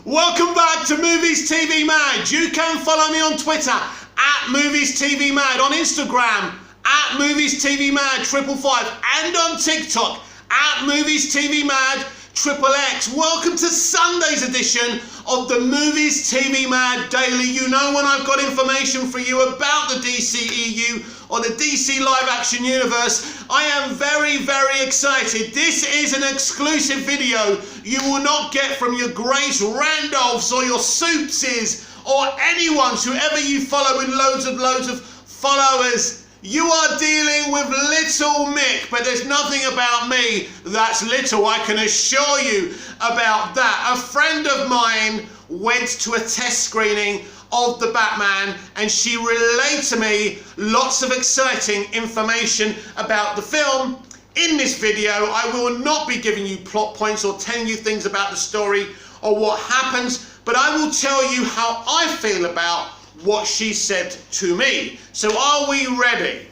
Welcome back to Movies TV Mad. You can follow me on Twitter at Movies TV Mad, on Instagram at Movies TV Mad 555, and on TikTok at Movies TV Mad XXX. Welcome to Sunday's edition of the Movies TV Mad Daily. You know when I've got information for you about the DCEU or the DC live action universe. I am very, very excited. This is an exclusive video you will not get from your Grace Randolphs or your Soupses or anyone, whoever you follow with loads of followers. You are dealing with Little Mick, but there's nothing about me that's little, I can assure you about that. A friend of mine went to a test screening of the Batman and she relayed to me lots of exciting information about the film. In this video, I will not be giving you plot points or telling you things about the story or what happens, but I will tell you how I feel about what she said to me. So are we ready?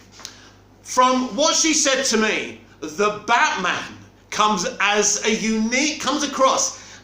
From what she said to me, the Batman comes across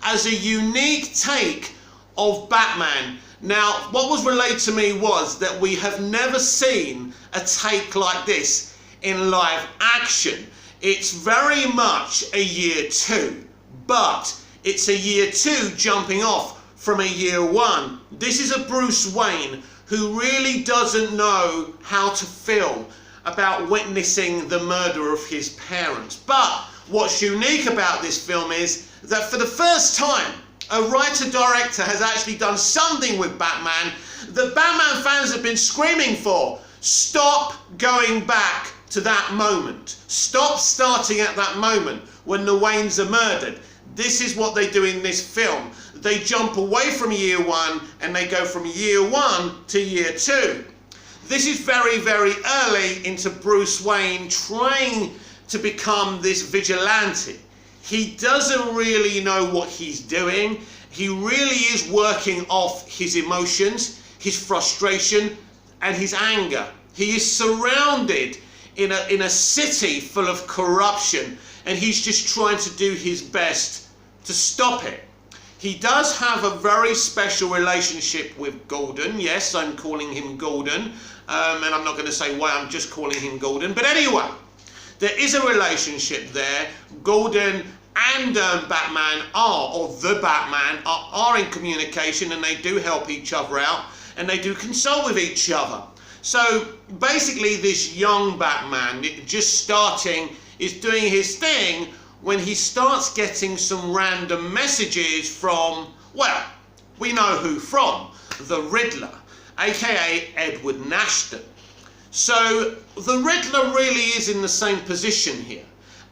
as a unique take of Batman. Now, what was relayed to me was that we have never seen a take like this in live action. It's very much a year two, but it's a year two jumping off from a year one. This is a Bruce Wayne who really doesn't know how to feel about witnessing the murder of his parents. But what's unique about this film is that for the first time, a writer-director has actually done something with Batman that Batman fans have been screaming for. Stop going back to that moment. Stop starting at that moment when the Waynes are murdered. This is what they do in this film. They jump away from year one and they go from year one to year two. This is very, very early into Bruce Wayne trying to become this vigilante. He doesn't really know what he's doing. He really is working off his emotions, his frustration, and his anger. He is surrounded in a city full of corruption, and he's just trying to do his best to stop it. He does have a very special relationship with Gordon. Yes, I'm calling him Gordon, and I'm not going to say why I'm just calling him Gordon. But anyway, there is a relationship there. Gordon and Batman are in communication, and they do help each other out, and they do consult with each other. So basically this young Batman, just starting, is doing his thing when he starts getting some random messages from, well, we know who from, the Riddler, aka Edward Nashton. So the Riddler really is in the same position here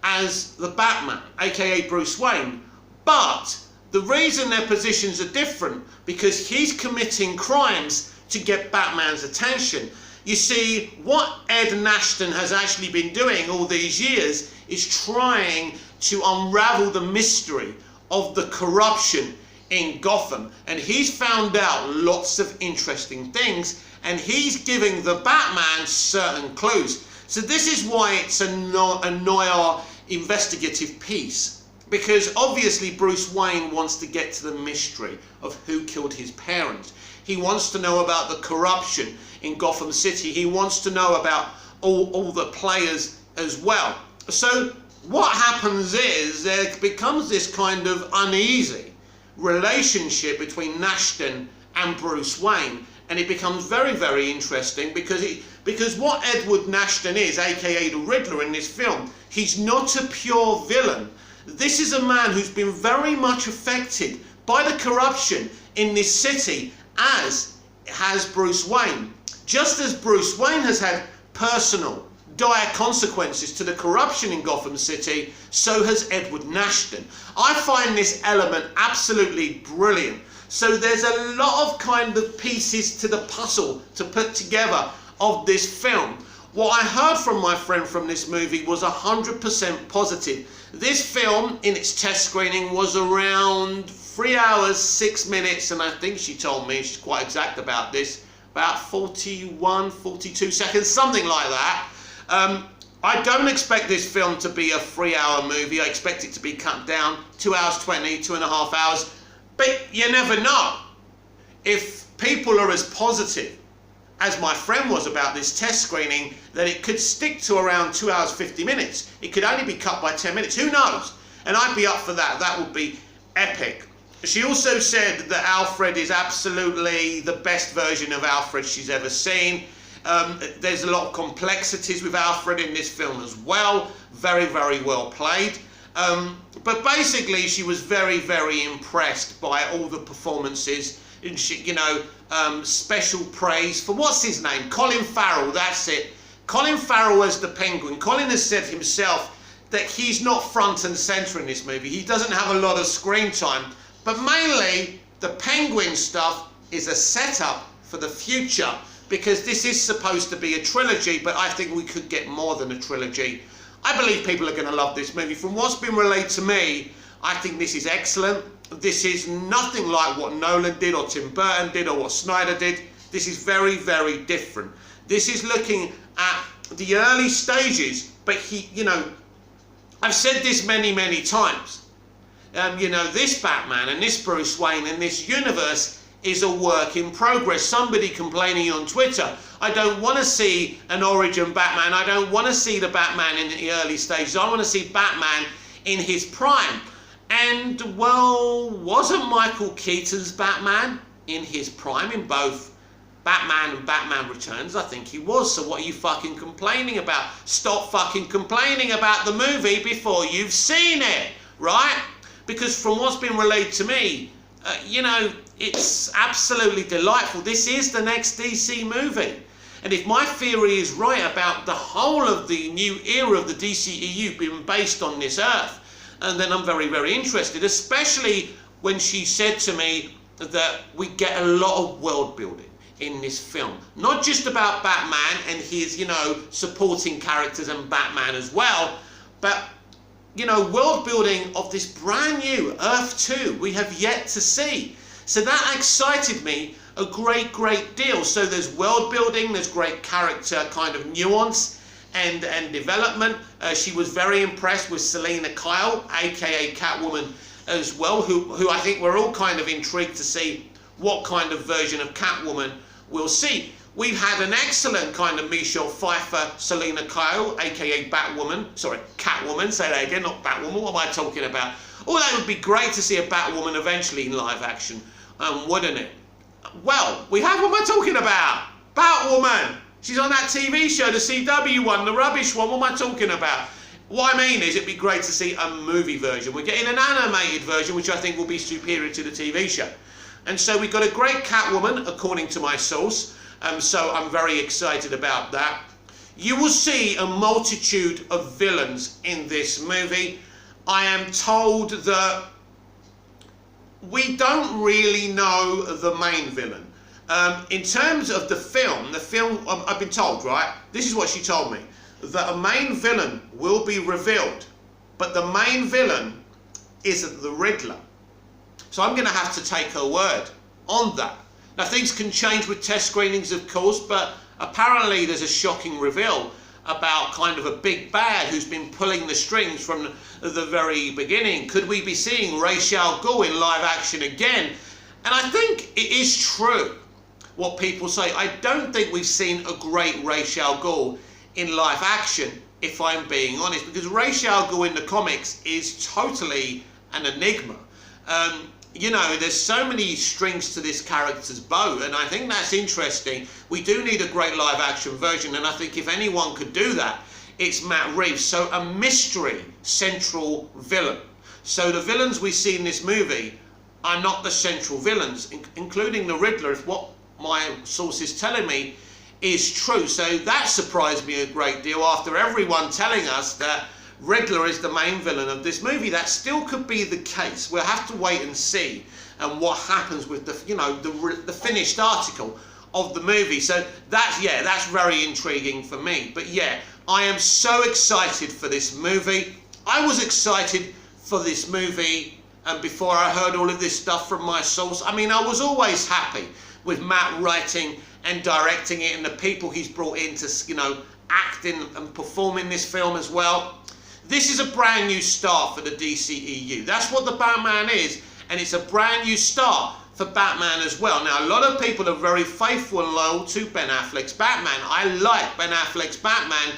as the Batman, aka Bruce Wayne, but the reason their positions are different because he's committing crimes to get Batman's attention. You see, what Ed Nashton has actually been doing all these years is trying to unravel the mystery of the corruption in Gotham, and he's found out lots of interesting things, and he's giving the Batman certain clues. So this is why it's a noir investigative piece, because obviously Bruce Wayne wants to get to the mystery of who killed his parents. He wants to know about the corruption in Gotham City. He wants to know about all the players as well. So what happens is there becomes this kind of uneasy relationship between Nashton and Bruce Wayne, and it becomes very, very interesting because what Edward Nashton is, aka the Riddler in this film, he's not a pure villain. This is a man who's been very much affected by the corruption in this city, as has Bruce Wayne. Just as Bruce Wayne has had personal dire consequences to the corruption in Gotham City, so has Edward Nashton. I find this element absolutely brilliant. So there's a lot of kind of pieces to the puzzle to put together of this film. What I heard from my friend from this movie was 100% positive. This film, in its test screening, was around 3 hours, 6 minutes, and I think she told me, she's quite exact about this, about 41, 42 seconds, something like that. I don't expect this film to be a 3 hour movie. I expect it to be cut down, 2 hours 20, 2.5 hours. But you never know. If people are as positive as my friend was about this test screening, that it could stick to around 2 hours 50 minutes. It could only be cut by 10 minutes. Who knows? And I'd be up for that. That would be epic. She also said that Alfred is absolutely the best version of Alfred she's ever seen. There's a lot of complexities with Alfred in this film as well. Very, very well played. But basically, she was very, very impressed by all the performances. And she, you know, special praise for, what's his name? Colin Farrell, that's it. Colin Farrell as the Penguin. Colin has said himself that he's not front and centre in this movie. He doesn't have a lot of screen time. But mainly, the Penguin stuff is a setup for the future, because this is supposed to be a trilogy, but I think we could get more than a trilogy. I believe people are going to love this movie. From what's been relayed to me, I think this is excellent. This is nothing like what Nolan did or Tim Burton did or what Snyder did. This is very, very different. This is looking at the early stages, but you know, I've said this many, many times. You know, this Batman and this Bruce Wayne and this universe is a work in progress. Somebody complaining on Twitter, I don't want to see an origin Batman. I don't want to see the Batman in the early stages. I want to see Batman in his prime. And, well, wasn't Michael Keaton's Batman in his prime in both Batman and Batman Returns? I think he was. So what are you fucking complaining about? Stop fucking complaining about the movie before you've seen it, right? Because from what's been relayed to me, you know, it's absolutely delightful. This is the next DC movie. And if my theory is right about the whole of the new era of the DCEU being based on this Earth, and then I'm very, very interested, especially when she said to me that we get a lot of world building in this film. Not just about Batman and his, you know, supporting characters and Batman as well, but, you know, world building of this brand new Earth 2 we have yet to see. So that excited me a great, great deal. So there's world building, there's great character kind of nuance and development. She was very impressed with Selina Kyle, aka Catwoman as well, who I think we're all kind of intrigued to see what kind of version of Catwoman we'll see. We've had an excellent kind of Michelle Pfeiffer, Selina Kyle, aka Catwoman, say that again, not Batwoman, what am I talking about? Oh, that would be great to see a Batwoman eventually in live action, wouldn't it? Well, we have, what am I talking about? Batwoman! She's on that TV show, the CW one, the rubbish one. What am I talking about? What I mean is, it'd be great to see a movie version. We're getting an animated version, which I think will be superior to the TV show. And so we've got a great Catwoman, according to my source. So I'm very excited about that. You will see a multitude of villains in this movie. I am told that we don't really know the main villain. In terms of the film, I've been told, right? This is what she told me. That a main villain will be revealed, but the main villain isn't the Riddler. So I'm going to have to take her word on that. Now, things can change with test screenings, of course, but apparently there's a shocking reveal about kind of a big bad who's been pulling the strings from the very beginning. Could we be seeing Ra's al Ghul in live action again? And I think it is true what people say. I don't think we've seen a great Ra's al Ghul in live action, if I'm being honest, because Ra's al Ghul in the comics is totally an enigma. You know, there's so many strings to this character's bow, and I think that's interesting. We do need a great live action version, and I think if anyone could do that, it's Matt Reeves. So a mystery central villain. So the villains we see in this movie are not the central villains, including the Riddler, if what my source is telling me is true. So that surprised me a great deal after everyone telling us that Riddler is the main villain of this movie. That still could be the case. We'll have to wait and see what happens with the, you know, the finished article of the movie. So that's very intriguing for me. But yeah, I am so excited for this movie. I was excited for this movie before I heard all of this stuff from my source. I mean, I was always happy with Matt writing and directing it and the people he's brought in to, you know, act in and perform in this film as well. This is a brand new start for the DCEU. That's what the Batman is. and it's a brand new start for Batman as well. Now, a lot of people are very faithful and loyal to Ben Affleck's Batman. I like Ben Affleck's Batman,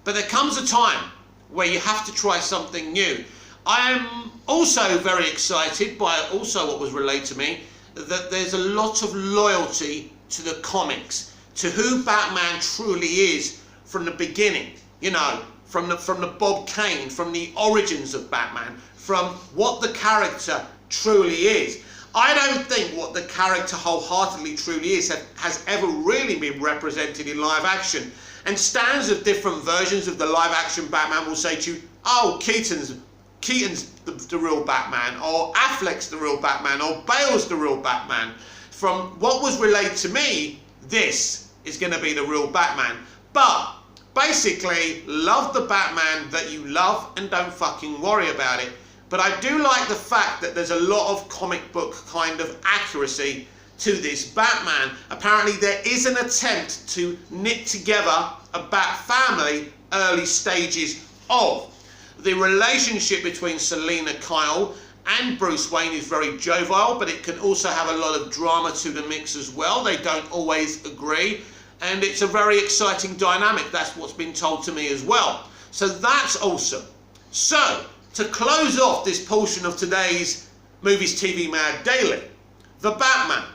but there comes a time where you have to try something new. I am also very excited by also what was relayed to me, that there's a lot of loyalty to the comics, to who Batman truly is from the beginning, you know, from the Bob Kane, from the origins of Batman, from what the character truly is. I don't think what the character wholeheartedly truly is has ever really been represented in live action. And stands of different versions of the live action Batman will say to you, oh, Keaton's the real Batman, or Affleck's the real Batman, or Bale's the real Batman. From what was relayed to me, this is going to be the real Batman. But basically, love the Batman that you love and don't fucking worry about it. But I do like the fact that there's a lot of comic book kind of accuracy to this Batman. Apparently there is an attempt to knit together a Bat family early stages of. The relationship between Selina Kyle and Bruce Wayne is very jovial, but it can also have a lot of drama to the mix as well. They don't always agree, and it's a very exciting dynamic. That's what's been told to me as well. So that's awesome. So, to close off this portion of today's Movies TV Mad Daily, The Batman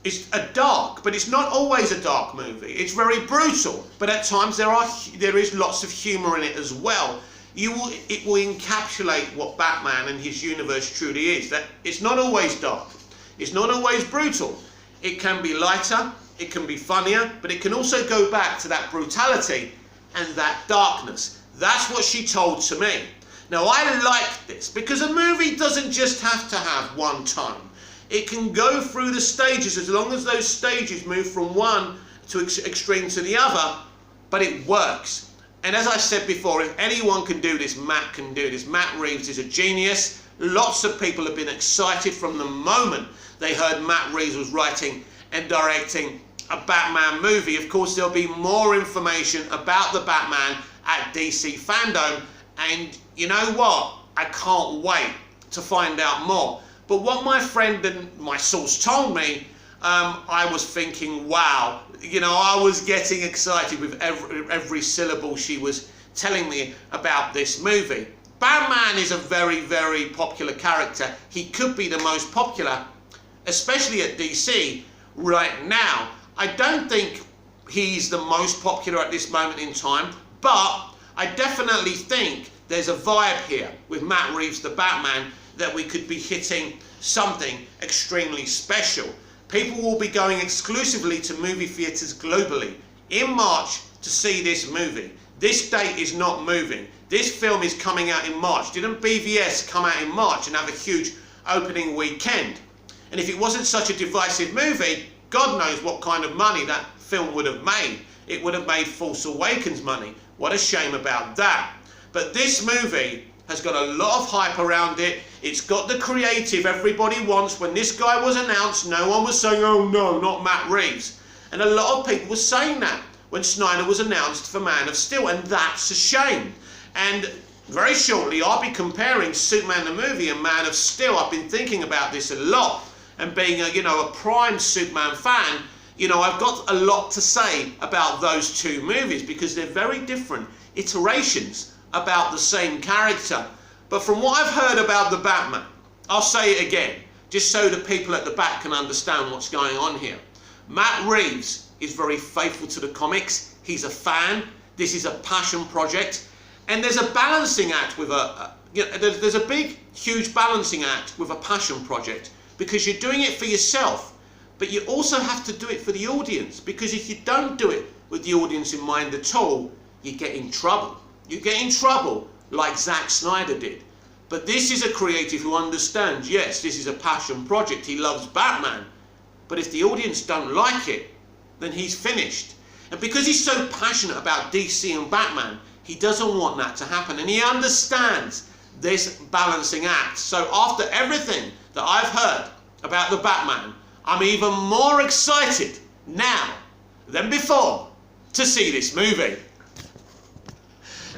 is a dark, but it's not always a dark movie. It's very brutal, but at times there is lots of humour in it as well. It will encapsulate what Batman and his universe truly is. That it's not always dark, it's not always brutal. It can be lighter, it can be funnier, but it can also go back to that brutality and that darkness. That's what she told to me. Now, I like this because a movie doesn't just have to have one tone. It can go through the stages as long as those stages move from one to extreme to the other, but it works. And as I said before, if anyone can do this, Matt can do this. Matt Reeves is a genius. Lots of people have been excited from the moment they heard Matt Reeves was writing and directing a Batman movie. Of course, there'll be more information about the Batman at DC Fandom. And you know what? I can't wait to find out more. But what my friend and my source told me, I was thinking, wow. You know, I was getting excited with every syllable she was telling me about this movie. Batman is a very, very popular character. He could be the most popular, especially at DC right now. I don't think he's the most popular at this moment in time, but I definitely think there's a vibe here with Matt Reeves, the Batman, that we could be hitting something extremely special. People will be going exclusively to movie theatres globally in March to see this movie. This date is not moving. This film is coming out in March. Didn't BVS come out in March and have a huge opening weekend? And if it wasn't such a divisive movie, God knows what kind of money that film would have made. It would have made Force Awakens money. What a shame about that. But this movie has got a lot of hype around it. It's got the creative everybody wants. When this guy was announced, no one was saying, oh no, not Matt Reeves. And a lot of people were saying that when Snyder was announced for Man of Steel, and that's a shame. And very shortly, I'll be comparing Superman the movie and Man of Steel. I've been thinking about this a lot, and being a prime Superman fan, I've got a lot to say about those two movies because they're very different iterations about the same character. But from what I've heard about the Batman, I'll say it again, just so the people at the back can understand what's going on here. Matt Reeves is very faithful to the comics. He's a fan. This is a passion project. And there's a balancing act with there's a big, huge balancing act with a passion project, because you're doing it for yourself, but you also have to do it for the audience, because if you don't do it with the audience in mind at all, you get in trouble. You get in trouble like Zack Snyder did. But this is a creative who understands, yes, this is a passion project. He loves Batman. But if the audience don't like it, then he's finished. And because he's so passionate about DC and Batman, he doesn't want that to happen. And he understands this balancing act. So after everything that I've heard about the Batman, I'm even more excited now than before to see this movie.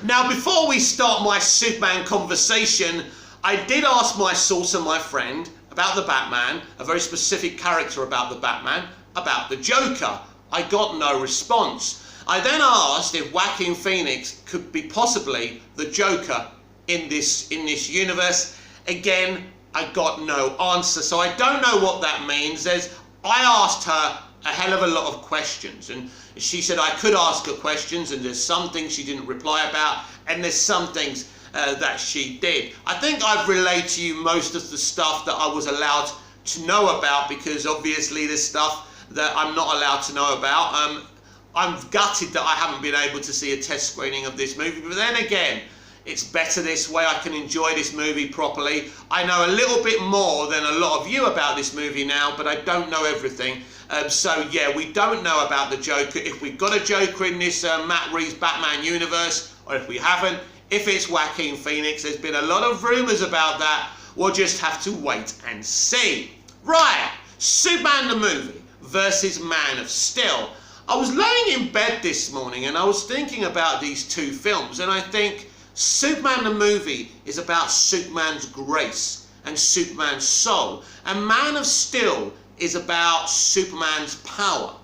Now, before we start my Superman conversation, I did ask my source and my friend, about the Batman, a very specific character about the Batman, about the Joker. I got no response. I then asked if Joaquin Phoenix could be possibly the Joker in this universe. Again, I got no answer. So I don't know what that means. I asked her a hell of a lot of questions, and she said I could ask her questions, and there's some things she didn't reply about, and there's some things that she did. I think I've relayed to you most of the stuff that I was allowed to know about, because obviously there's stuff that I'm not allowed to know about. I'm gutted that I haven't been able to see a test screening of this movie, but then again, it's better this way. I can enjoy this movie properly. I know a little bit more than a lot of you about this movie now, but I don't know everything. So yeah, we don't know about the Joker. If we've got a Joker in this Matt Reeves Batman universe, or if we haven't, if it's Joaquin Phoenix, there's been a lot of rumours about that. We'll just have to wait and see. Right, Superman the movie versus Man of Steel. I was laying in bed this morning and I was thinking about these two films, and I think Superman the movie is about Superman's grace and Superman's soul, and Man of Steel is about Superman's power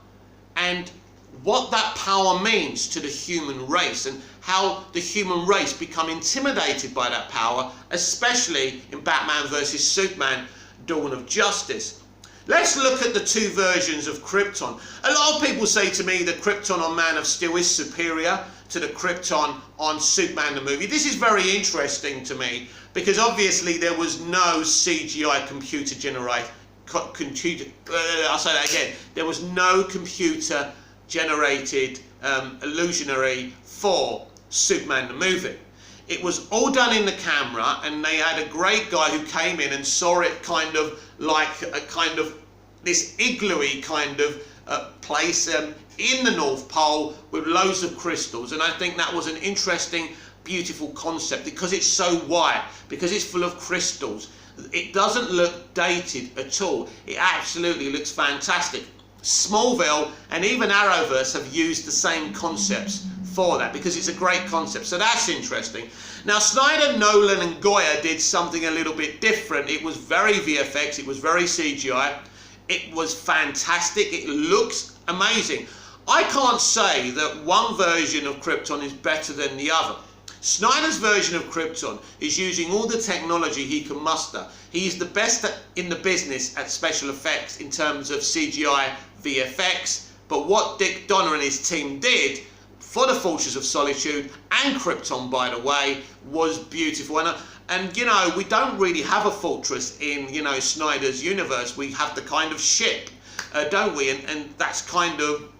and what that power means to the human race, and how the human race become intimidated by that power, especially in Batman vs Superman Dawn of Justice. Let's look at the two versions of Krypton. A lot of people say to me that Krypton on Man of Steel is superior to the Krypton on Superman the movie. This is very interesting to me, because obviously there was no CGI computer generated. I'll say that again. There was no computer generated illusionary for Superman the movie. It was all done in the camera, and they had a great guy who came in and saw it kind of like a kind of this igloo-y kind of place in the North Pole with loads of crystals, and I think that was an interesting, beautiful concept, because it's so white, because it's full of crystals. It doesn't look dated at all. It absolutely looks fantastic. Smallville and even Arrowverse have used the same concepts for that, because it's a great concept. So that's interesting. Now Snyder, Nolan and Goya did something a little bit different. It was very VFX, it was very CGI, it was fantastic, it looks amazing. I can't say that one version of Krypton is better than the other. Snyder's version of Krypton is using all the technology he can muster. He's the best in the business at special effects in terms of CGI, VFX, but what Dick Donner and his team did for the Fortress of Solitude and Krypton, by the way, was beautiful. And you know, we don't really have a fortress in, you know, Snyder's universe. We have the kind of ship, don't we? And that's kind of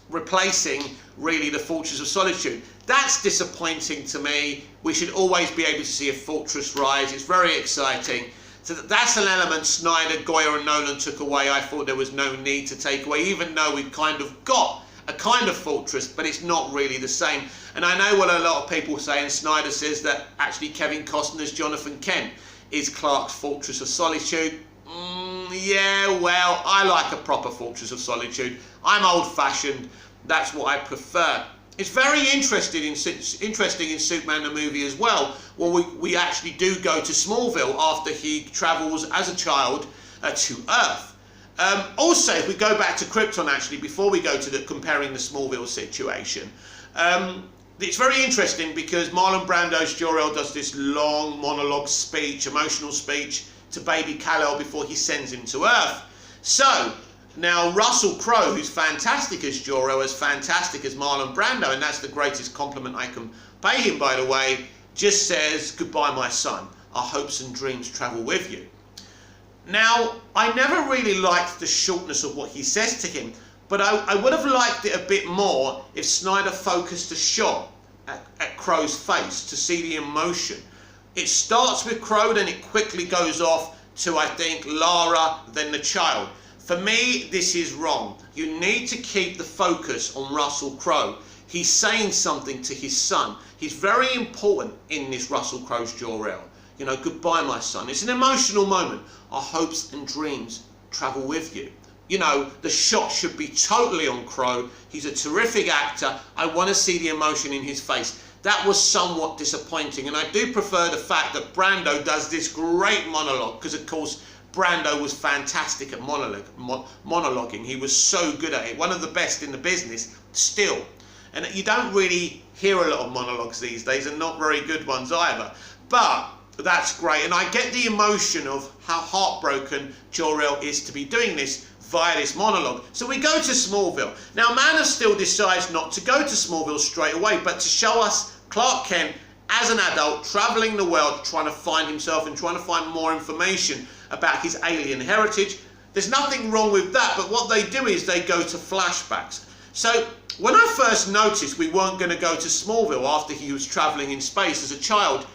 replacing really the Fortress of Solitude. That's disappointing to me. We should always be able to see a fortress rise. It's very exciting. So that's an element Snyder, Goya and Nolan took away. I thought there was no need to take away, even though we've kind of got a kind of fortress, but it's not really the same. And I know what a lot of people say, and Snyder says that actually Kevin Costner's Jonathan Kent is Clark's Fortress of Solitude. Yeah, well, I like a proper Fortress of Solitude. I'm old-fashioned. That's what I prefer. It's very interesting in Superman the movie as well. Well, we actually do go to Smallville after he travels as a child to Earth. Also, if we go back to Krypton, actually, before we go to comparing the Smallville situation, it's very interesting because Marlon Brando's Jor-El does this long monologue speech, emotional speech to baby Kal-El before he sends him to Earth. So now Russell Crowe, who's fantastic as Jor-El, as fantastic as Marlon Brando, and that's the greatest compliment I can pay him, by the way, just says, "Goodbye, my son. Our hopes and dreams travel with you." Now, I never really liked the shortness of what he says to him, but I would have liked it a bit more if Snyder focused a shot at Crowe's face to see the emotion. It starts with Crowe, then it quickly goes off to, I think, Lara, then the child. For me, this is wrong. You need to keep the focus on Russell Crowe. He's saying something to his son. He's very important in this Russell Crowe's Jor-El. You know, "Goodbye, my son." It's an emotional moment. Our hopes and dreams travel with you. You know, the shot should be totally on Crowe. He's a terrific actor. I want to see the emotion in his face. That was somewhat disappointing, and I do prefer the fact that Brando does this great monologue, because of course Brando was fantastic at monologuing. He was so good at it. One of the best in the business still. And you don't really hear a lot of monologues these days, and not very good ones either. But that's great. And I get the emotion of how heartbroken Jor-El is to be doing this via this monologue. So we go to Smallville. Now, Man of Steel decides not to go to Smallville straight away, but to show us Clark Kent as an adult traveling the world, trying to find himself and trying to find more information about his alien heritage. There's nothing wrong with that, but what they do is they go to flashbacks. So when I first noticed we weren't going to go to Smallville after he was traveling in space as a child,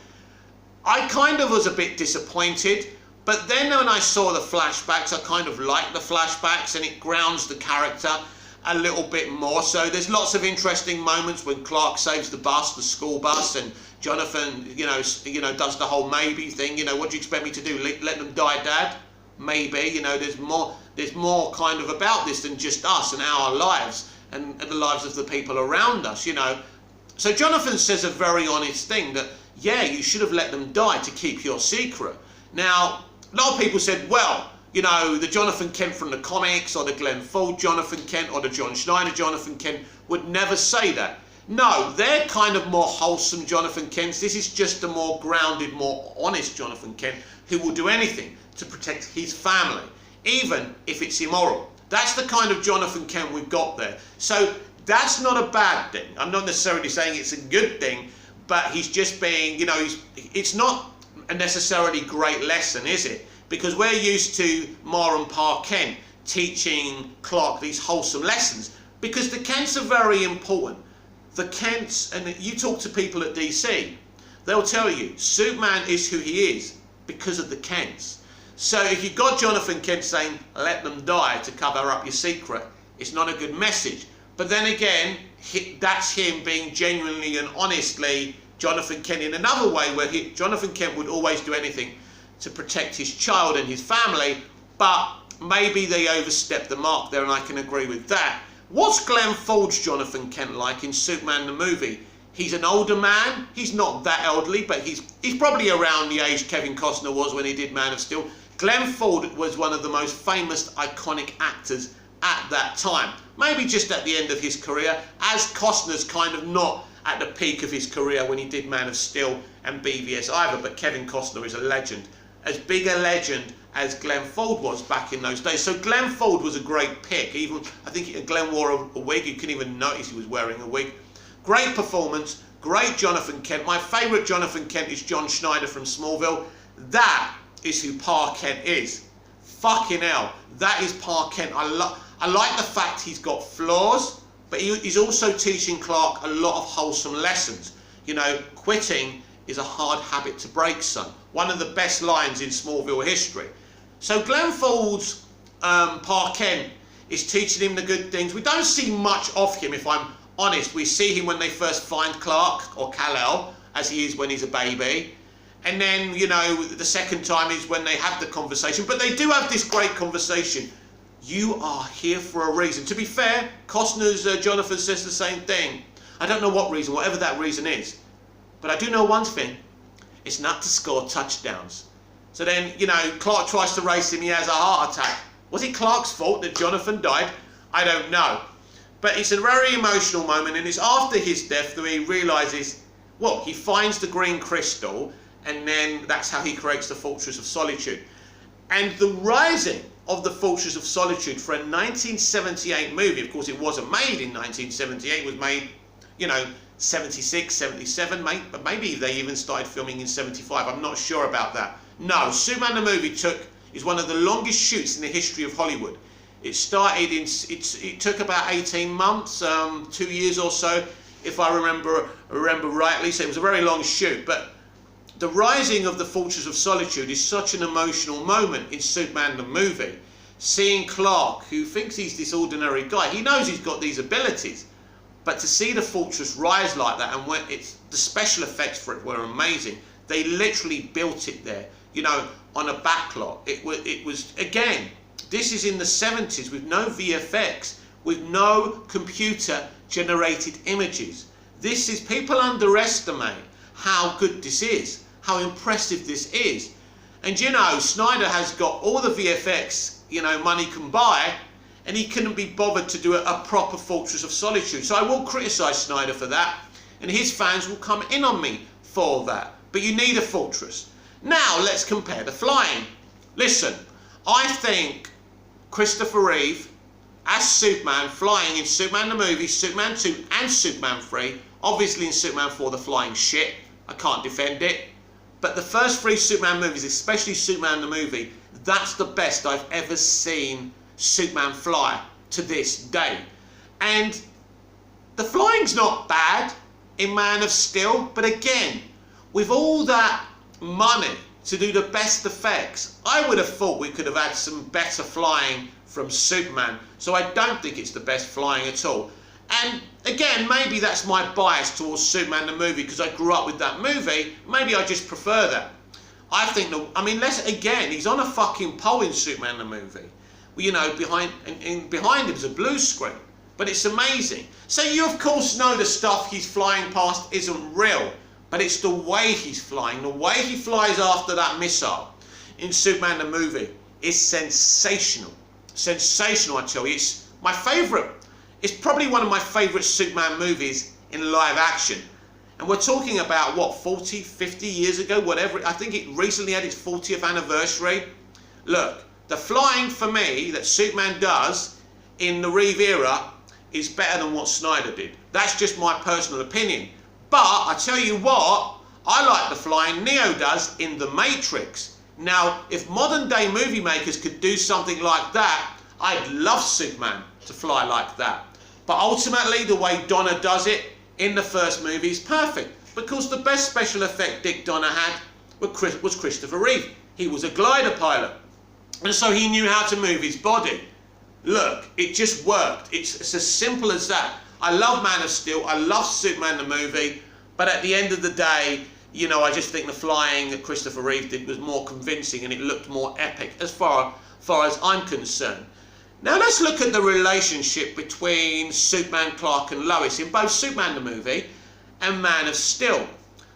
I kind of was a bit disappointed. But then when I saw the flashbacks, I kind of liked the flashbacks, and it grounds the character a little bit more. So there's lots of interesting moments when Clark saves the bus, the school bus, and Jonathan, you know, does the whole maybe thing. You know, what do you expect me to do? Let them die, Dad? Maybe. You know, there's more kind of about this than just us and our lives and the lives of the people around us. You know, so Jonathan says a very honest thing that, yeah, you should have let them die to keep your secret. Now, a lot of people said, well, you know, the Jonathan Kent from the comics, or the Glenn Ford Jonathan Kent, or the John Schneider Jonathan Kent would never say that. No, they're kind of more wholesome Jonathan Kents. This is just a more grounded, more honest Jonathan Kent who will do anything to protect his family, even if it's immoral. That's the kind of Jonathan Kent we've got there. So that's not a bad thing. I'm not necessarily saying it's a good thing, but he's just being, you know, it's not a necessarily great lesson, is it? Because we're used to Ma and Pa Kent teaching Clark these wholesome lessons, because the Kents are very important. The Kents, and you talk to people at DC, they'll tell you Superman is who he is because of the Kents. So if you've got Jonathan Kent saying let them die to cover up your secret, it's not a good message. But then again, that's him being genuinely and honestly Jonathan Kent in another way, where Jonathan Kent would always do anything to protect his child and his family, but maybe they overstepped the mark there, and I can agree with that. What's Glenn Ford's Jonathan Kent like in Superman the movie? He's an older man. He's not that elderly, but he's probably around the age Kevin Costner was when he did Man of Steel. Glenn Ford was one of the most famous, iconic actors at that time. Maybe just at the end of his career, as Costner's kind of not at the peak of his career when he did Man of Steel and BVS either, but Kevin Costner is a legend. As big a legend as Glenn Ford was back in those days. So Glenn Ford was a great pick. Even, I think Glenn wore a wig. You couldn't even notice he was wearing a wig. Great performance, great Jonathan Kent. My favourite Jonathan Kent is John Schneider from Smallville. That is who Pa Kent is. Fucking hell, that is Pa Kent. I like the fact he's got flaws, but he's also teaching Clark a lot of wholesome lessons. You know, quitting is a hard habit to break, son. One of the best lines in Smallville history. So Glenn Ford's Pa Kent is teaching him the good things. We don't see much of him, if I'm honest. We see him when they first find Clark, or Kal-El, as he is when he's a baby. And then, you know, the second time is when they have the conversation. But they do have this great conversation. You are here for a reason. To be fair, Costner's Jonathan says the same thing. I don't know what reason, whatever that reason is. But I do know one thing. It's not to score touchdowns. So then, you know, Clark tries to race him. He has a heart attack. Was it Clark's fault that Jonathan died? I don't know. But it's a very emotional moment. And it's after his death that he realises, well, he finds the green crystal. And then that's how he creates the Fortress of Solitude. And the rising of the Fortress of Solitude for a 1978 movie, of course it wasn't made in 1978, it was made, you know, 76, 77, but maybe they even started filming in 75, I'm not sure about that. No, Superman the movie is one of the longest shoots in the history of Hollywood. It started it took about 18 months, 2 years or so, if I remember rightly, so it was a very long shoot. But the rising of the Fortress of Solitude is such an emotional moment in Superman the movie. Seeing Clark, who thinks he's this ordinary guy, he knows he's got these abilities, but to see the fortress rise like that, and when the special effects for it were amazing. They literally built it there, you know, on a backlot. It was again, this is in the 70s with no VFX, with no computer generated images. This is, people underestimate how good this is, how impressive this is. And you know, Snyder has got all the VFX, money can buy, and he couldn't be bothered to do a proper Fortress of Solitude. So I will criticise Snyder for that, and his fans will come in on me for that. But you need a Fortress. Now let's compare the flying. Listen, I think Christopher Reeve as Superman, flying in Superman the movie, Superman 2 and Superman 3. Obviously in Superman 4 the flying shit, I can't defend it. But the first 3 Superman movies, especially Superman the movie, that's the best I've ever seen Superman fly to this day. And the flying's not bad in Man of Steel, but again, with all that money to do the best effects, I would have thought we could have had some better flying from Superman. So I don't think it's the best flying at all. And again, maybe that's my bias towards Superman the movie because I grew up with that movie. Maybe I just prefer that. I think, he's on a fucking pole in Superman the movie. Well, behind him's a blue screen. But it's amazing. So you of course know the stuff he's flying past isn't real. But it's the way he's flying. The way he flies after that missile in Superman the movie is sensational. Sensational, I tell you. It's my favourite. It's probably one of my favourite Superman movies in live action. And we're talking about, what, 40, 50 years ago, whatever. I think it recently had its 40th anniversary. Look, the flying for me that Superman does in the Reeve era is better than what Snyder did. That's just my personal opinion. But I tell you what, I like the flying Neo does in The Matrix. Now, if modern day movie makers could do something like that, I'd love Superman to fly like that. But ultimately, the way Donner does it in the first movie is perfect. Because the best special effect Dick Donner had was Christopher Reeve. He was a glider pilot. And so he knew how to move his body. Look, it just worked. It's as simple as that. I love Man of Steel, I love Superman the movie, but at the end of the day, I just think the flying that Christopher Reeve did was more convincing and it looked more epic as far as I'm concerned. Now let's look at the relationship between Superman, Clark and Lois in both Superman the movie and Man of Steel.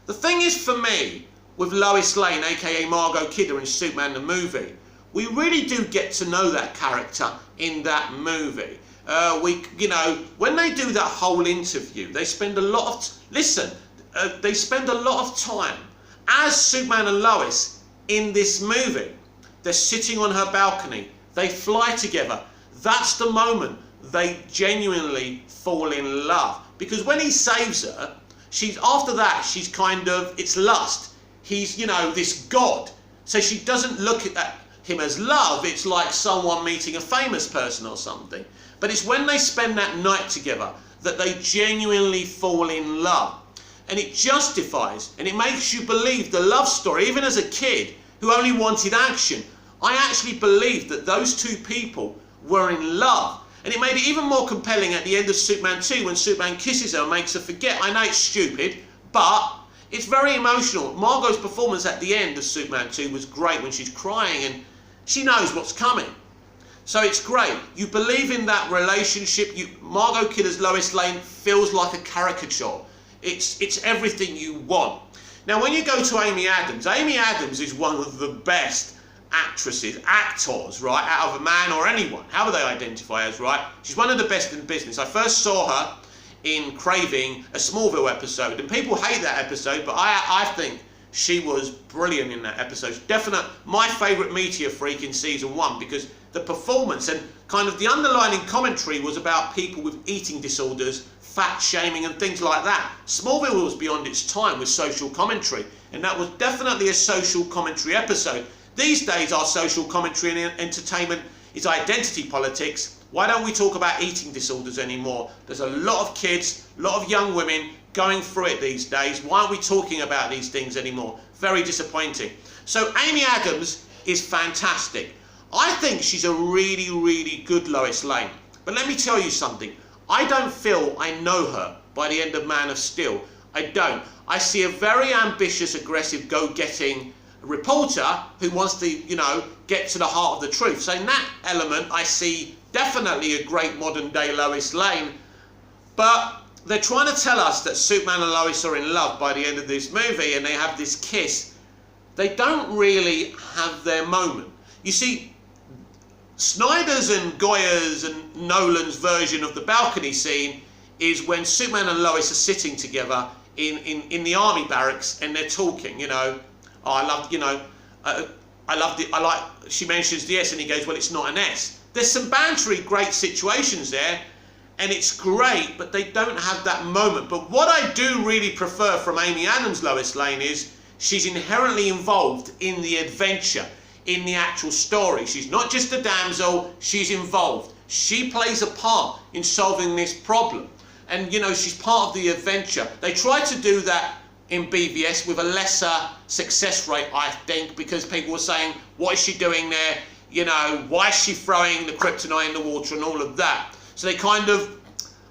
The thing is for me, with Lois Lane, aka Margot Kidder in Superman the movie, we really do get to know that character in that movie. When they do that whole interview, they spend a lot of time as Superman and Lois in this movie. They're sitting on her balcony. They fly together. That's the moment they genuinely fall in love. Because when he saves her, after that, it's lust. He's, this god. So she doesn't look at him as love. It's like someone meeting a famous person or something. But it's when they spend that night together that they genuinely fall in love. And it justifies and it makes you believe the love story. Even as a kid who only wanted action, I actually believed that those two people were in love. And it made it even more compelling at the end of Superman 2 when Superman kisses her and makes her forget. I know it's stupid, but it's very emotional. Margot's performance at the end of Superman 2 was great when she's crying and she knows what's coming. So it's great. You believe in that relationship. Margot Kidder's Lois Lane feels like a caricature. It's everything you want. Now, when you go to Amy Adams is one of the best actors, right, out of a man or anyone, however they identify as, right? She's one of the best in business. I first saw her in Craving, a Smallville episode, and people hate that episode, but I think she was brilliant in that episode. Definitely my favourite Meteor Freak in season 1 because the performance and kind of the underlining commentary was about people with eating disorders, fat shaming and things like that. Smallville was beyond its time with social commentary, and that was definitely a social commentary episode. These days our social commentary and entertainment is identity politics. Why don't we talk about eating disorders anymore? There's a lot of kids, a lot of young women going through it these days. Why aren't we talking about these things anymore? Very disappointing. So Amy Adams is fantastic. I think she's a really, really good Lois Lane. But let me tell you something. I don't feel I know her by the end of Man of Steel. I don't. I see a very ambitious, aggressive, go-getting reporter who wants to, get to the heart of the truth. So in that element, I see definitely a great modern-day Lois Lane. But they're trying to tell us that Superman and Lois are in love by the end of this movie, and they have this kiss. they don't really have their moment. You see, Snyder's and Goya's and Nolan's version of the balcony scene is when Superman and Lois are sitting together in the army barracks and they're talking, you know. Oh, I loved, you know, she mentions the S and he goes, well, it's not an S. There's some bantery, great situations there, and it's great, but they don't have that moment. But what I do really prefer from Amy Adams' Lois Lane is she's inherently involved in the adventure, in the actual story. She's not just a damsel, she's involved. She plays a part in solving this problem. And, you know, she's part of the adventure. They try to do that in BVS with a lesser success rate, I think, because people were saying, what is she doing there? You know, why is she throwing the kryptonite in the water and all of that? So they kind of,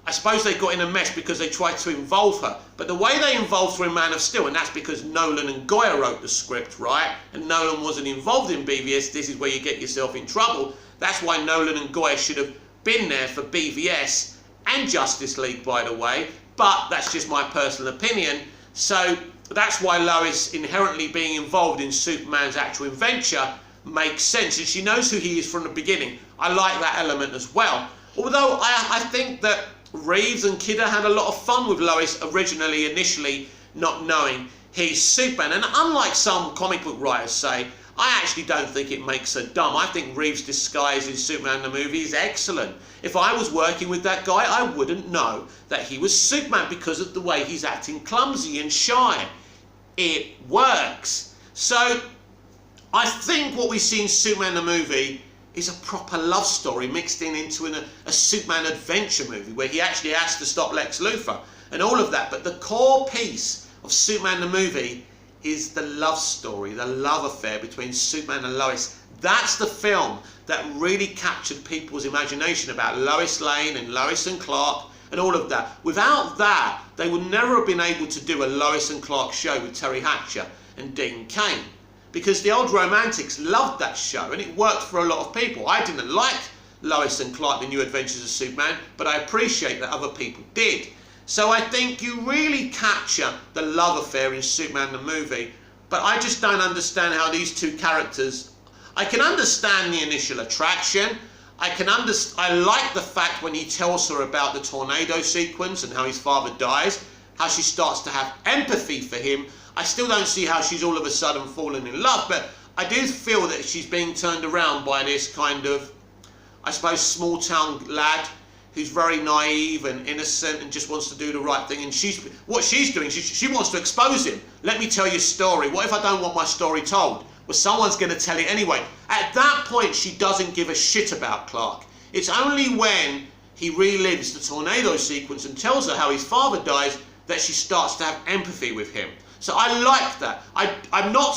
I suppose they got in a mess because they tried to involve her. But the way they involved her in Man of Steel, and that's because Nolan and Goya wrote the script, right? And Nolan wasn't involved in BVS. This is where you get yourself in trouble. That's why Nolan and Goya should have been there for BVS and Justice League, by the way. But that's just my personal opinion. So that's why Lois inherently being involved in Superman's actual adventure makes sense. And she knows who he is from the beginning. I like that element as well. Although I think that Reeves and Kidder had a lot of fun with Lois originally, initially, not knowing he's Superman. And unlike some comic book writers say, I actually don't think it makes her dumb. I think Reeves' disguise in Superman the movie is excellent. If I was working with that guy, I wouldn't know that he was Superman because of the way he's acting clumsy and shy. It works. So I think what we see in Superman the movie is a proper love story mixed into a Superman adventure movie where he actually has to stop Lex Luthor and all of that. But the core piece of Superman the movie is the love story, the love affair between Superman and Lois. That's the film that really captured people's imagination about Lois Lane and Lois and Clark and all of that. Without that, they would never have been able to do a Lois and Clark show with Terry Hatcher and Dean Cain, because the old romantics loved that show and it worked for a lot of people. I didn't like Lois and Clark, The New Adventures of Superman, but I appreciate that other people did. So I think you really capture the love affair in Superman the movie, but I just don't understand how these two characters, I can understand the initial attraction, I like the fact when he tells her about the tornado sequence and how his father dies, how she starts to have empathy for him. I still don't see how she's all of a sudden fallen in love, but I do feel that she's being turned around by this kind of, I suppose, small town lad who's very naive and innocent and just wants to do the right thing. And what she's doing, she wants to expose him. Let me tell you a story. What if I don't want my story told? Well, someone's going to tell it anyway. At that point, she doesn't give a shit about Clark. It's only when he relives the tornado sequence and tells her how his father dies that she starts to have empathy with him. So I like that. I'm not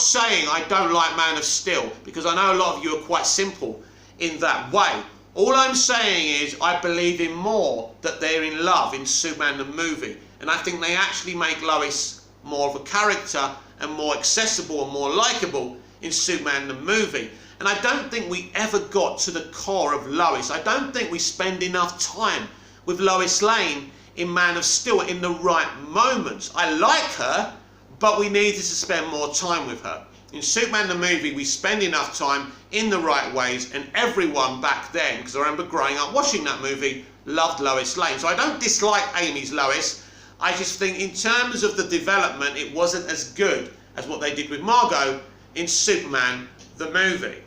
saying I don't like Man of Steel, because I know a lot of you are quite simple in that way. All I'm saying is I believe in more that they're in love in Superman the movie. And I think they actually make Lois more of a character and more accessible and more likeable in Superman the movie. And I don't think we ever got to the core of Lois. I don't think we spend enough time with Lois Lane in Man of Steel in the right moments. I like her, but we needed to spend more time with her. In Superman the movie, we spend enough time in the right ways, and everyone back then, because I remember growing up watching that movie, loved Lois Lane. So I don't dislike Amy's Lois. I just think in terms of the development, it wasn't as good as what they did with Margot in Superman the movie.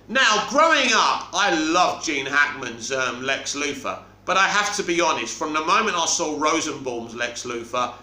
Now, growing up, I loved Gene Hackman's Lex Luthor. But I have to be honest, from the moment I saw Rosenbaum's Lex Luthor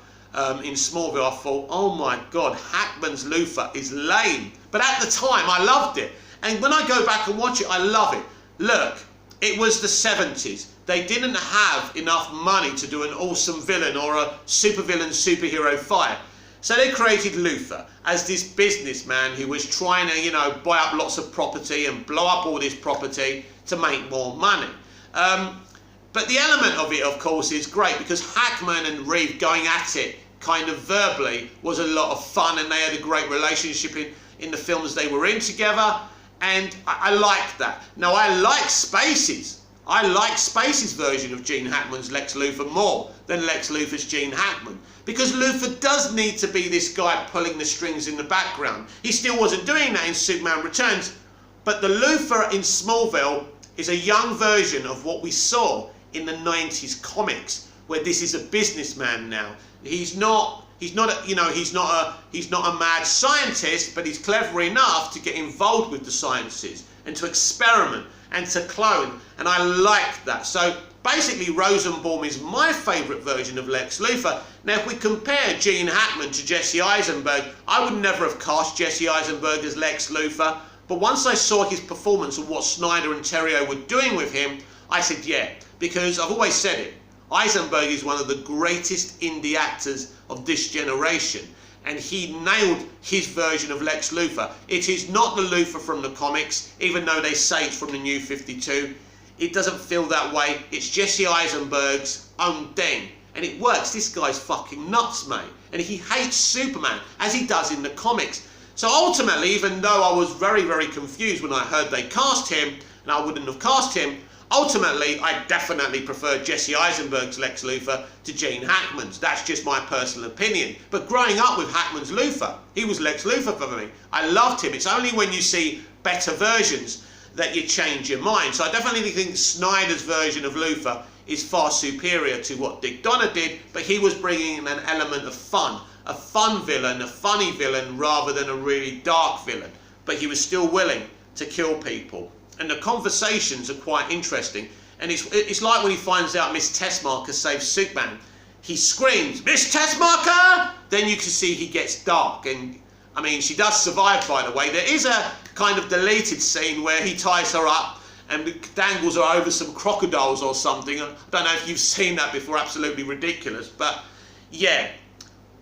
in Smallville, I thought, oh my God, Hackman's Luthor is lame. But at the time, I loved it. And when I go back and watch it, I love it. Look, it was the 70s. They didn't have enough money to do an awesome villain or a supervillain superhero fight. So they created Luthor as this businessman who was trying to, you know, buy up lots of property and blow up all this property to make more money. But the element of it, of course, is great because Hackman and Reeve going at it kind of verbally was a lot of fun, and they had a great relationship in the films they were in together, and I liked that. Now, I like Spaces. I like Spacey's version of Gene Hackman's Lex Luthor more than Lex Luthor's Gene Hackman, because Luthor does need to be this guy pulling the strings in the background. He still wasn't doing that in Superman Returns, but the Luthor in Smallville is a young version of what we saw in the 90s comics, where this is a businessman now. He's not a mad scientist, but he's clever enough to get involved with the sciences and to experiment and to clone, and I like that. So basically Rosenbaum is my favourite version of Lex Luthor. Now if we compare Gene Hackman to Jesse Eisenberg, I would never have cast Jesse Eisenberg as Lex Luthor, but once I saw his performance and what Snyder and Terrio were doing with him, I said yeah, because I've always said it, Eisenberg is one of the greatest indie actors of this generation, and he nailed his version of Lex Luthor. It is not the Luthor from the comics, even though they say it's from the New 52. It doesn't feel that way. It's Jesse Eisenberg's own thing, and it works. This guy's fucking nuts, mate, and he hates Superman, as he does in the comics. So ultimately, even though I was very, very confused when I heard they cast him, and I wouldn't have cast him, ultimately, I definitely prefer Jesse Eisenberg's Lex Luthor to Gene Hackman's. That's just my personal opinion. But growing up with Hackman's Luthor, he was Lex Luthor for me. I loved him. It's only when you see better versions that you change your mind. So I definitely think Snyder's version of Luthor is far superior to what Dick Donner did, but he was bringing in an element of fun. A fun villain, a funny villain, rather than a really dark villain. But he was still willing to kill people. And the conversations are quite interesting. And it's like when he finds out Miss Tessmacher saves Superman. He screams, "Miss Tessmacher!" Then you can see he gets dark. And I mean, she does survive, by the way. There is a kind of deleted scene where he ties her up and dangles her over some crocodiles or something. I don't know if you've seen that before, absolutely ridiculous. But yeah,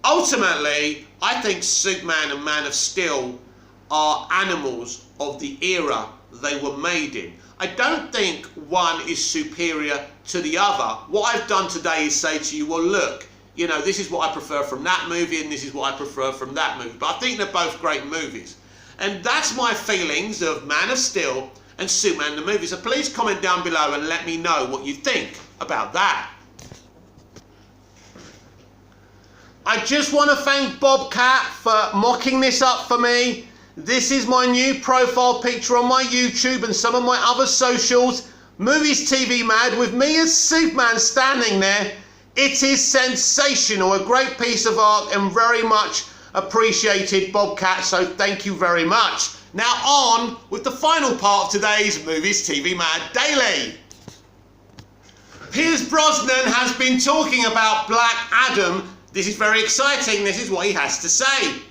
ultimately, I think Superman and Man of Steel are animals of the era they were made in. I don't think one is superior to the other. What I've done today is say to you, well look, you know, this is what I prefer from that movie and this is what I prefer from that movie. But I think they're both great movies. And that's my feelings of Man of Steel and Superman the movie. So please comment down below and let me know what you think about that. I just want to thank Bobcat for mocking this up for me. This is my new profile picture on my YouTube and some of my other socials. Movies TV Mad with me as Superman standing there. It is sensational, a great piece of art and very much appreciated, Bobcat, so thank you very much. Now on with the final part of today's Movies TV Mad Daily. Pierce Brosnan has been talking about Black Adam. This is very exciting, this is what he has to say.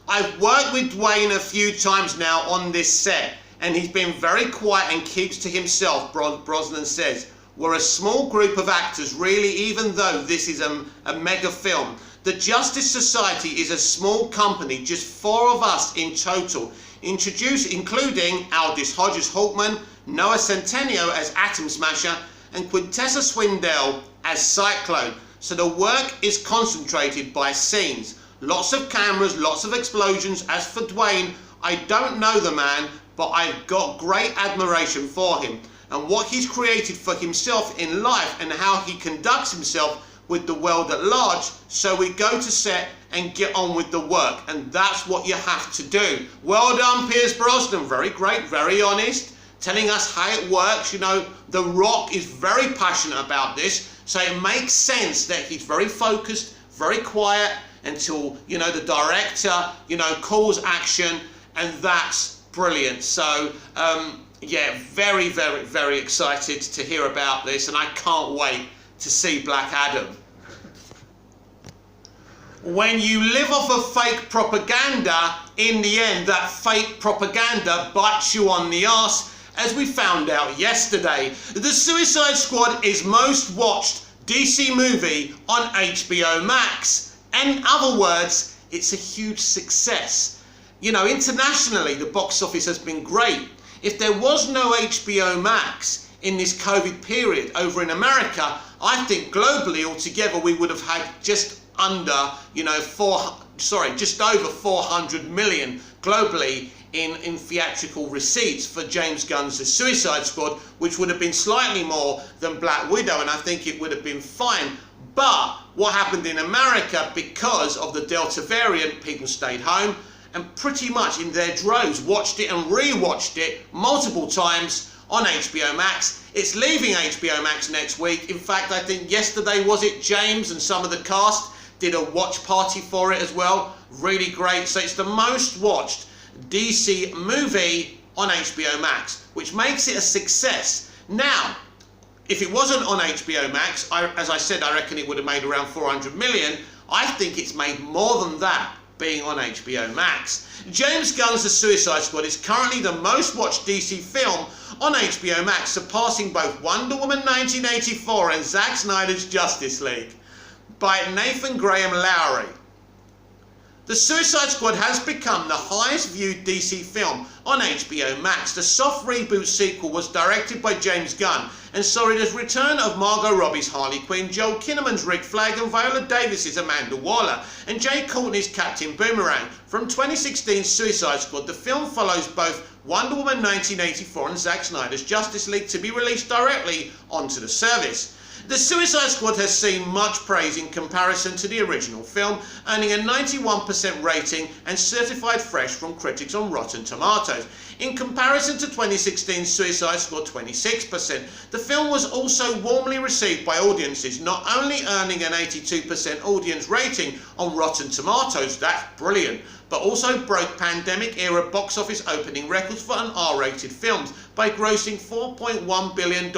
I've worked with Dwayne a few times now on this set, and he's been very quiet and keeps to himself, Brosnan says. We're a small group of actors, really, even though this is a mega film. The Justice Society is a small company, just 4 of us in total, including Aldis Hodges Hawkman, Noah Centineo as Atom Smasher, and Quintessa Swindell as Cyclone. So the work is concentrated by scenes. Lots of cameras, lots of explosions. As for Dwayne, I don't know the man, but I've got great admiration for him and what he's created for himself in life and how he conducts himself with the world at large. So we go to set and get on with the work, and that's what you have to do. Well done, Pierce Brosnan. Very great, very honest, telling us how it works. You know, The Rock is very passionate about this, so it makes sense that he's very focused, very quiet, until, you know, the director, you know, calls action, and that's brilliant. So, yeah, very, very, very excited to hear about this, and I can't wait to see Black Adam. When you live off of fake propaganda, in the end, that fake propaganda bites you on the arse, as we found out yesterday. The Suicide Squad is most watched DC movie on HBO Max. In other words, it's a huge success. You know, internationally, the box office has been great. If there was no HBO Max in this COVID period over in America, I think globally altogether we would have had just under, you know, just over 400 million globally in theatrical receipts for James Gunn's The Suicide Squad, which would have been slightly more than Black Widow, and I think it would have been fine. But what happened in America, because of the Delta variant, people stayed home and pretty much in their droves watched it and re-watched it multiple times on HBO Max. It's leaving HBO Max next week. In fact, I think yesterday, was it, James and some of the cast did a watch party for it as well. Really great. So it's the most watched DC movie on HBO Max, which makes it a success. Now, if it wasn't on HBO Max, as I said, I reckon it would have made around 400 million. I think it's made more than that being on HBO Max. James Gunn's The Suicide Squad is currently the most watched DC film on HBO Max, surpassing both Wonder Woman 1984 and Zack Snyder's Justice League by Nathan Graham Lowry. The Suicide Squad has become the highest viewed DC film on HBO Max. The soft reboot sequel was directed by James Gunn and saw it as return of Margot Robbie's Harley Quinn, Joel Kinnaman's Rick Flag and Viola Davis's Amanda Waller, and Jay Courtney's Captain Boomerang. From 2016's Suicide Squad, the film follows both Wonder Woman 1984 and Zack Snyder's Justice League to be released directly onto the service. The Suicide Squad has seen much praise in comparison to the original film, earning a 91% rating and certified fresh from critics on Rotten Tomatoes. In comparison to 2016's Suicide Squad, 26%. The film was also warmly received by audiences, not only earning an 82% audience rating on Rotten Tomatoes, that's brilliant, but also broke pandemic-era box office opening records for an R-rated film by grossing $4.1 billion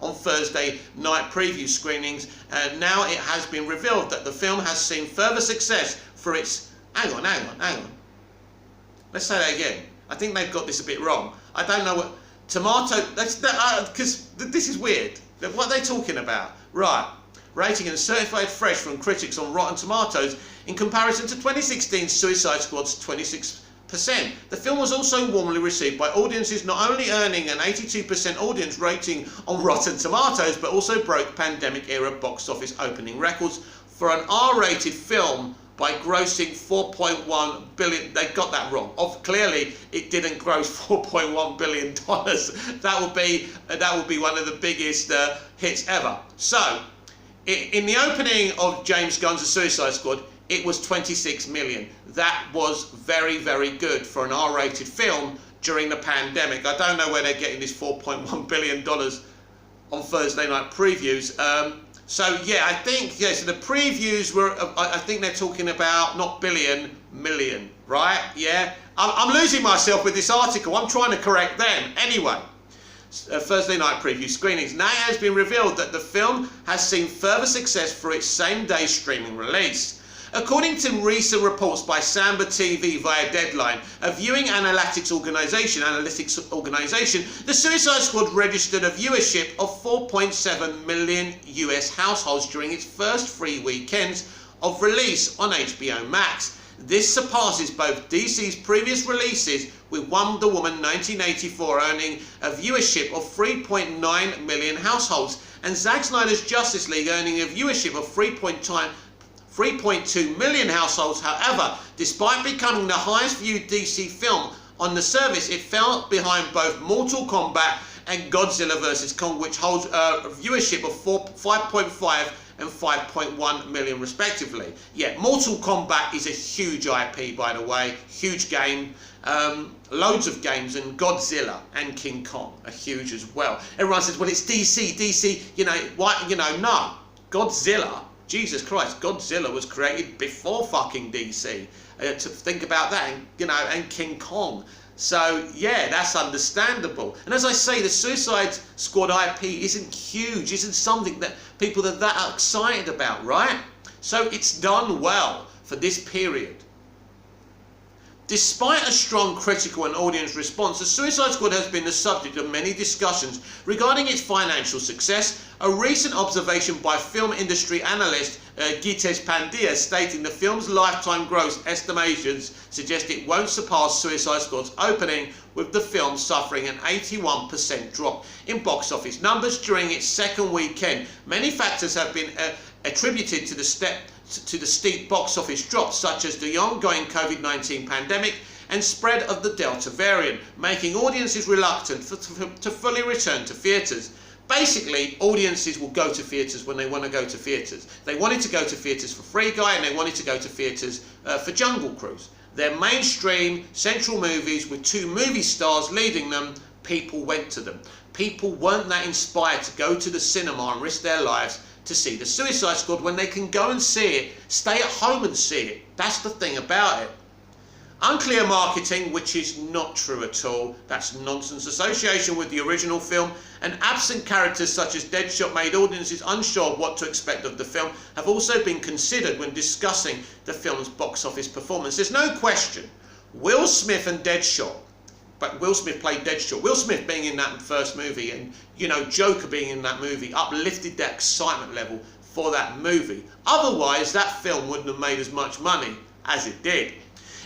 on Thursday night preview screenings. And now it has been revealed that the film has seen further success for its... Hang on. Let's say that again. I think they've got this a bit wrong. I don't know what... Because this is weird. What are they talking about? Right. Rating and certified fresh from critics on Rotten Tomatoes in comparison to 2016's Suicide Squad's 26%. The film was also warmly received by audiences, not only earning an 82% audience rating on Rotten Tomatoes, but also broke pandemic-era box office opening records for an R-rated film by grossing $4.1 billion. They got that wrong. Clearly, it didn't gross $4.1 billion. That would be one of the biggest hits ever. So, in the opening of James Gunn's The Suicide Squad, it was 26 million. That was very, very good for an R-rated film during the pandemic. I don't know where they're getting this $4.1 billion on Thursday night previews. So yeah, I think, so the previews were, I think they're talking about not billion, million, right? Yeah, I'm losing myself with this article. I'm trying to correct them. Anyway. Thursday night preview screenings. Now it has been revealed that the film has seen further success for its same-day streaming release. According to recent reports by Samba TV via Deadline, a viewing analytics organisation, the Suicide Squad registered a viewership of 4.7 million US households during its first 3 weekends of release on HBO Max. This surpasses both DC's previous releases, with Wonder Woman 1984 earning a viewership of 3.9 million households, and Zack Snyder's Justice League earning a viewership of 3.2 million households. However, despite becoming the highest viewed DC film on the service, it fell behind both Mortal Kombat and Godzilla vs. Kong, which holds a viewership of 5.5 and 5.1 million respectively. Yeah, Mortal Kombat is a huge IP, by the way, huge game, loads of games, and Godzilla and King Kong are huge as well. Everyone says, well, it's DC, no, Godzilla, Jesus Christ, Godzilla was created before fucking DC, to think about that, and King Kong. So yeah, that's understandable. And as I say, the Suicide Squad IP isn't huge, isn't something that people are that excited about, right? So it's done well for this period. Despite a strong critical and audience response, the Suicide Squad has been the subject of many discussions regarding its financial success. A recent observation by film industry analyst Githesh Pandya stating the film's lifetime gross estimations suggest it won't surpass Suicide Squad's opening, with the film suffering an 81% drop in box office numbers during its second weekend. Many factors have been attributed to the steep box office drop, such as the ongoing COVID-19 pandemic and spread of the Delta variant, making audiences reluctant to fully return to theatres. Basically, audiences will go to theatres when they want to go to theatres. They wanted to go to theatres for Free Guy, and they wanted to go to theatres for Jungle Cruise. They're mainstream, central movies with 2 movie stars leading them. People went to them. People weren't that inspired to go to the cinema and risk their lives to see the Suicide Squad when they can go and see it, stay at home and see it. That's the thing about it. Unclear marketing, which is not true at all. That's nonsense. Association with the original film and absent characters such as Deadshot made audiences unsure of what to expect of the film have also been considered when discussing the film's box office performance. There's no question. Will Smith and Deadshot, but Will Smith played Deadshot. Will Smith being in that first movie and, you know, Joker being in that movie uplifted that excitement level for that movie. Otherwise, that film wouldn't have made as much money as it did.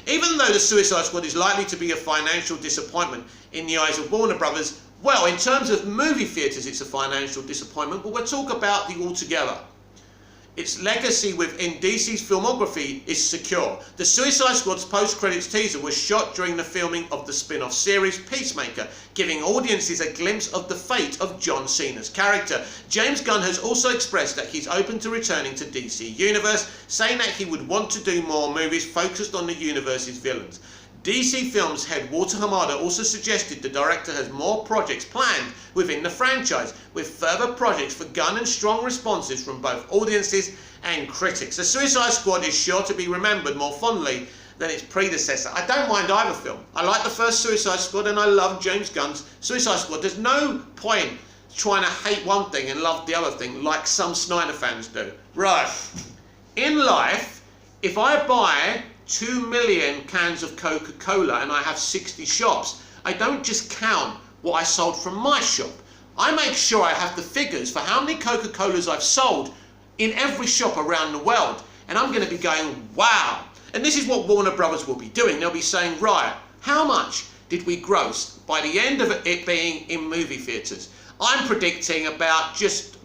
Even though The Suicide Squad is likely to be a financial disappointment in the eyes of Warner Brothers, well, in terms of movie theatres, it's a financial disappointment, but we'll talk about the altogether. Its legacy within DC's filmography is secure. The Suicide Squad's post-credits teaser was shot during the filming of the spin-off series Peacemaker, giving audiences a glimpse of the fate of John Cena's character. James Gunn has also expressed that he's open to returning to DC Universe, saying that he would want to do more movies focused on the universe's villains. DC Films head Walter Hamada also suggested the director has more projects planned within the franchise, with further projects for Gunn and strong responses from both audiences and critics. The Suicide Squad is sure to be remembered more fondly than its predecessor. I don't mind either film. I like the first Suicide Squad and I love James Gunn's Suicide Squad. There's no point trying to hate one thing and love the other thing like some Snyder fans do. Right. In life, if I buy 2 million cans of Coca-Cola and I have 60 shops, I don't just count what I sold from my shop. I make sure I have the figures for how many Coca-Colas I've sold in every shop around the world. And I'm going to be going, wow. And this is what Warner Brothers will be doing. They'll be saying, right, how much did we gross by the end of it being in movie theatres? I'm predicting about just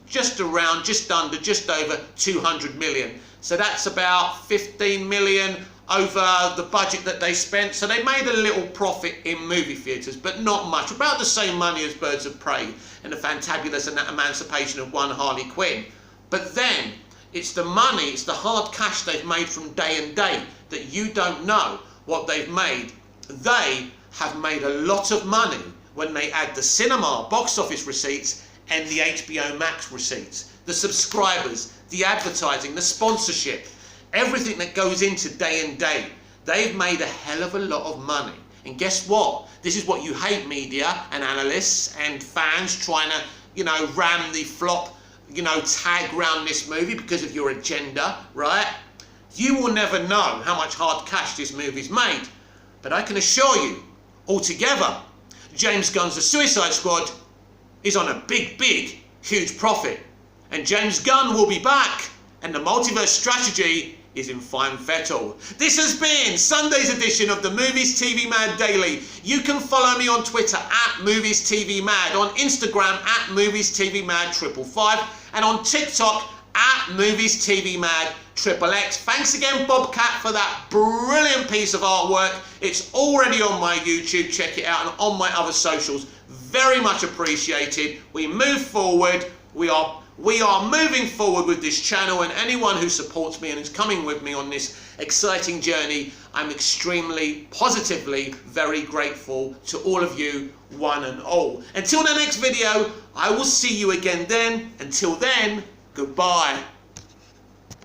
over 200 million. So that's about 15 million over the budget that they spent. So they made a little profit in movie theatres, but not much. About the same money as Birds of Prey and the Fantabulous and that Emancipation of One Harley Quinn. But then it's the money, it's the hard cash they've made from day and day that you don't know what they've made. They have made a lot of money when they add the cinema box office receipts and the HBO Max receipts, the subscribers, the advertising, the sponsorship, everything that goes into day and day. They've made a hell of a lot of money. And guess what? This is what you hate, media and analysts and fans trying to, you know, ram the flop, you know, tag round this movie because of your agenda, right? You will never know how much hard cash this movie's made. But I can assure you, altogether, James Gunn's The Suicide Squad is on a big, huge profit. And James Gunn will be back, and the multiverse strategy is in fine fettle. This has been Sunday's edition of the Movies TV Mad Daily. You can follow me on Twitter at Movies TV Mad, on Instagram at Movies TV Mad 555, and on TikTok at Movies TV Mad XXX. Thanks again, Bobcat, for that brilliant piece of artwork. It's already on my YouTube. Check it out, and on my other socials. Very much appreciated. We move forward. We are moving forward with this channel, and anyone who supports me and is coming with me on this exciting journey, I'm extremely positively very grateful to all of you, one and all. Until the next video, I will see you again then. Until then, goodbye.